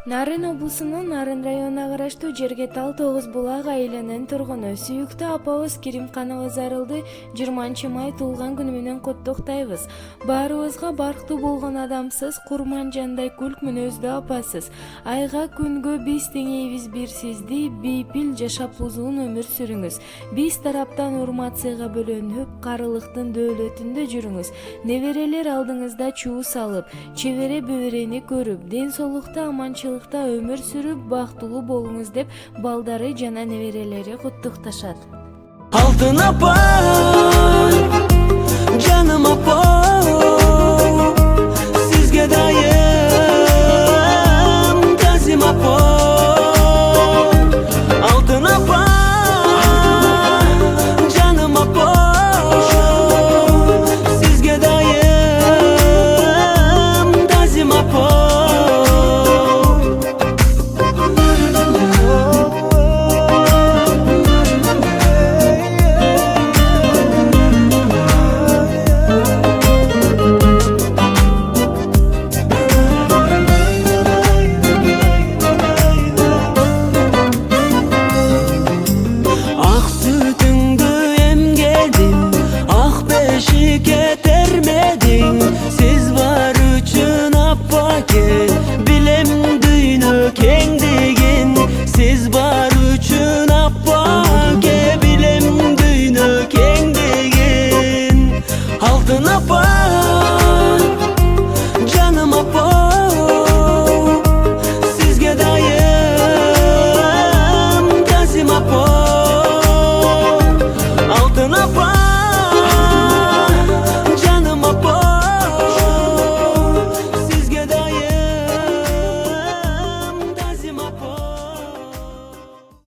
Нарын облусунун Нарын районуна караштуу Жергетал Тогуз Булак айылынын тургуну сүйүктүү апабыз Керимканова Зарылды 20 май туулган күнү менен куттуктайбыз. Баарыбызга барктуу болгон адамсыз, курман жандай күлк мүнөздүү апасыз. Айга күнгө биз теңейбиз бир сизди, бейпил жашап узун өмүр сүрүңүз. Биз тараптан урмат сыйга бөлөнүп, карылыктын дөөлөтүндө жүрүңүз. Неберелер алдыңызда чуу салып, чебере бөбөрени көрүп, ден соолукта аманчылыкта өмүр сүрүп, бактылуу болуңуз деп балдары жана неберелери куттукташат. Алтын апа